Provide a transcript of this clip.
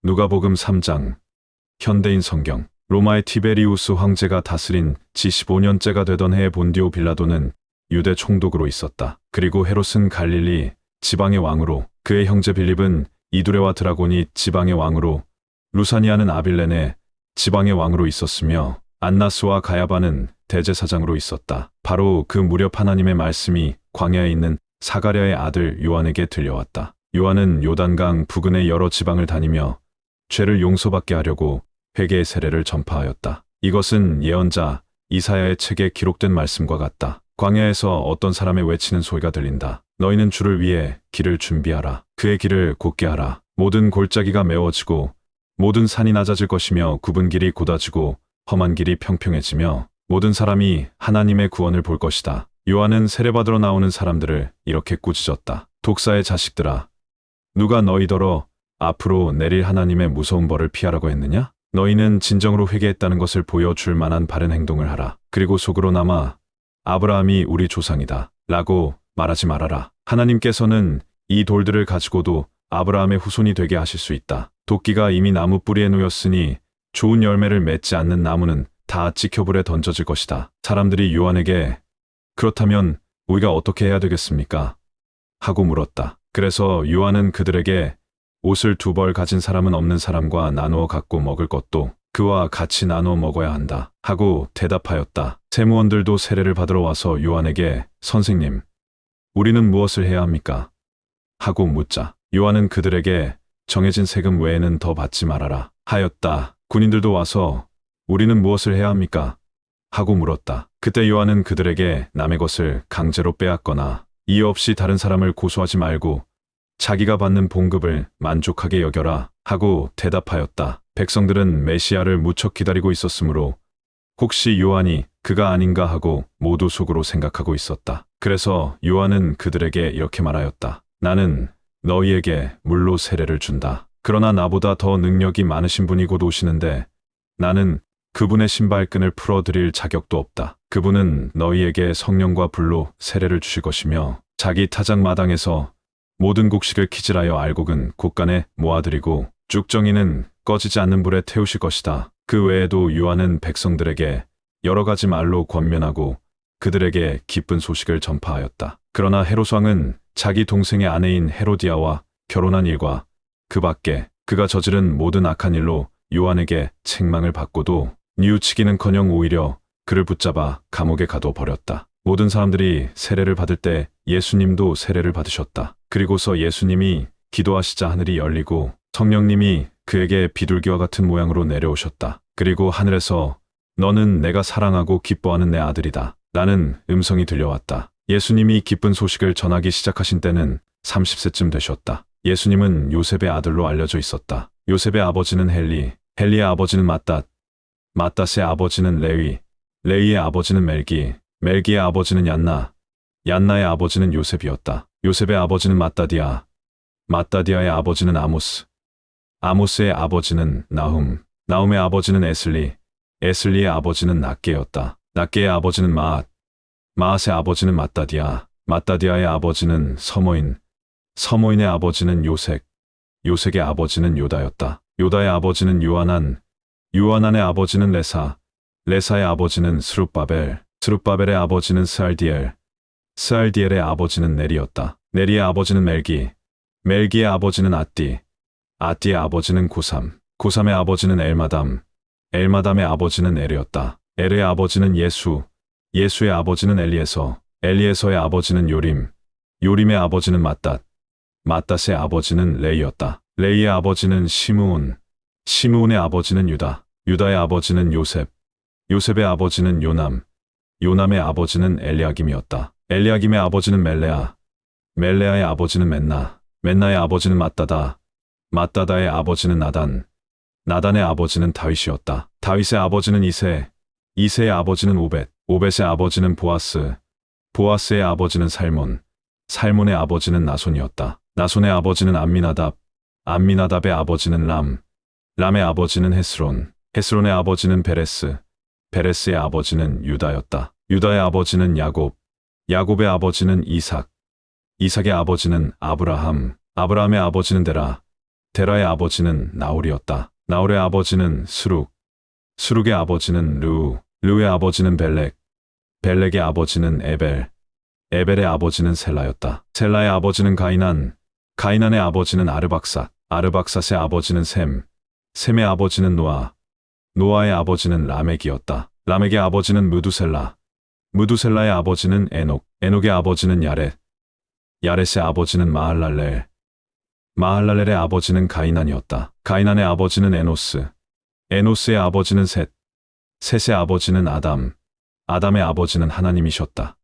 누가복음 3장. 현대인 성경. 로마의 티베리우스 황제가 다스린 지 15년째가 되던 해에 본디오 빌라도는 유대 총독으로 있었다. 그리고 헤롯은 갈릴리 지방의 왕으로, 그의 형제 빌립은 이두레와 드라곤이 지방의 왕으로, 루사니아는 아빌레네 지방의 왕으로 있었으며 안나스와 가야바는 대제사장으로 있었다. 바로 그 무렵 하나님의 말씀이 광야에 있는 사가랴의 아들 요한에게 들려왔다. 요한은 요단강 부근의 여러 지방을 다니며 죄를 용서받게 하려고 회개의 세례를 전파하였다. 이것은 예언자 이사야의 책에 기록된 말씀과 같다. 광야에서 어떤 사람의 외치는 소리가 들린다. 너희는 주를 위해 길을 준비하라. 그의 길을 곧게 하라. 모든 골짜기가 메워지고 모든 산이 낮아질 것이며 굽은 길이 곧아지고 험한 길이 평평해지며 모든 사람이 하나님의 구원을 볼 것이다. 요한은 세례받으러 나오는 사람들을 이렇게 꾸짖었다. 독사의 자식들아, 누가 너희더러 앞으로 내릴 하나님의 무서운 벌을 피하라고 했느냐? 너희는 진정으로 회개했다는 것을 보여줄 만한 바른 행동을 하라. 그리고 속으로나마 아브라함이 우리 조상이다 라고 말하지 말아라. 하나님께서는 이 돌들을 가지고도 아브라함의 후손이 되게 하실 수 있다. 도끼가 이미 나무 뿌리에 놓였으니 좋은 열매를 맺지 않는 나무는 다 지켜불에 던져질 것이다. 사람들이 요한에게 그렇다면 우리가 어떻게 해야 되겠습니까? 하고 물었다. 그래서 요한은 그들에게 옷을 2벌 가진 사람은 없는 사람과 나누어 갖고 먹을 것도 그와 같이 나누어 먹어야 한다 하고 대답하였다. 세무원들도 세례를 받으러 와서 요한에게 선생님, 우리는 무엇을 해야 합니까? 하고 묻자 요한은 그들에게 정해진 세금 외에는 더 받지 말아라 하였다. 군인들도 와서 우리는 무엇을 해야 합니까? 하고 물었다. 그때 요한은 그들에게 남의 것을 강제로 빼앗거나 이유 없이 다른 사람을 고소하지 말고 자기가 받는 봉급을 만족하게 여겨라 하고 대답하였다. 백성들은 메시아를 무척 기다리고 있었으므로 혹시 요한이 그가 아닌가 하고 모두 속으로 생각하고 있었다. 그래서 요한은 그들에게 이렇게 말하였다. 나는 너희에게 물로 세례를 준다. 그러나 나보다 더 능력이 많으신 분이 곧 오시는데 나는 그분의 신발끈을 풀어드릴 자격도 없다. 그분은 너희에게 성령과 불로 세례를 주실 것이며 자기 타작 마당에서 모든 곡식을 키질하여 알곡은 곳간에 모아들이고 쭉정이는 꺼지지 않는 불에 태우실 것이다. 그 외에도 요한은 백성들에게 여러 가지 말로 권면하고 그들에게 기쁜 소식을 전파하였다. 그러나 헤롯 왕은 자기 동생의 아내인 헤로디아와 결혼한 일과 그 밖에 그가 저지른 모든 악한 일로 요한에게 책망을 받고도 뉘우치기는커녕 오히려 그를 붙잡아 감옥에 가둬버렸다. 모든 사람들이 세례를 받을 때 예수님도 세례를 받으셨다. 그리고서 예수님이 기도하시자 하늘이 열리고 성령님이 그에게 비둘기와 같은 모양으로 내려오셨다. 그리고 하늘에서 너는 내가 사랑하고 기뻐하는 내 아들이다 라는 음성이 들려왔다. 예수님이 기쁜 소식을 전하기 시작하신 때는 30세쯤 되셨다. 예수님은 요셉의 아들로 알려져 있었다. 요셉의 아버지는 헬리, 헬리의 아버지는 맏닷, 맏닷의 아버지는 레위, 레위의 아버지는 멜기, 멜기의 아버지는 얀나, 얀나의 아버지는 요셉이었다. 요셉의 아버지는 맏다디아, 맏다디아의 아버지는 아모스, 아모스의 아버지는 나훔, 나훔의 아버지는 에슬리, 에슬리의 아버지는 낫게였다. 낫게의 아버지는 마앗, 마앗의 아버지는 맏다디아, 맏다디아의 아버지는 서모인, 서모인의 아버지는 요색, 요색의 아버지는 요다였다. 요다의 아버지는 요하난, 요하난의 아버지는 레사, 레사의 아버지는 스룹바벨, 스룹바벨의 아버지는 스알디엘, 스알디엘의 아버지는 넬이었다. 넬이의 아버지는 멜기, 멜기의 아버지는 앗디, 앗디의 아버지는 고삼, 고삼의 아버지는 엘마담, 엘마담의 아버지는 에르였다. 에르의 아버지는 예수, 예수의 아버지는 엘리에서, 엘리에서의 아버지는 요림, 요림의 아버지는 맏닷, 맏닷의 아버지는 레이였다. 레이의 아버지는 시므온, 시므온의 아버지는 유다, 유다의 아버지는 요셉, 요셉의 아버지는 요남, 요남의 아버지는 엘리야김이었다. 엘리야김의 아버지는 멜레아, 멜레아의 아버지는 맨나, 맨나의 아버지는 맏다다, 맏다다의 아버지는 나단, 나단의 아버지는 다윗이었다. 다윗의 아버지는 이세, 이세의 아버지는 오벳, 오벳의 아버지는 보아스, 보아스의 아버지는 살몬, 살몬의 아버지는 나손이었다. 나손의 아버지는 암미나답, 암미나답의 아버지는 람, 람의 아버지는 헤스론, 헤스론의 아버지는 베레스, 베레스의 아버지는 유다였다. 유다의 아버지는 야곱, 야곱의 아버지는 이삭, 이삭의 아버지는 아브라함, 아브라함의 아버지는 데라, 데라의 아버지는 나홀이었다. 나홀의 아버지는 수룩, 수룩의 아버지는 르우, 르우의 아버지는 벨렉, 벨렉의 아버지는 에벨, 에벨의 아버지는 셀라였다. 셀라의 아버지는 가이난, 가이난의 아버지는 아르박삿, 아르박삿의 아버지는 셈, 셈의 아버지는 노아, 노아의 아버지는 라멕이었다. 라멕의 아버지는 무두셀라, 무두셀라의 아버지는 에녹, 에녹의 아버지는 야렛, 야렛의 아버지는 마할랄렐, 마할랄렐의 아버지는 가이난이었다. 가이난의 아버지는 에노스, 에노스의 아버지는 셋, 셋의 아버지는 아담, 아담의 아버지는 하나님이셨다.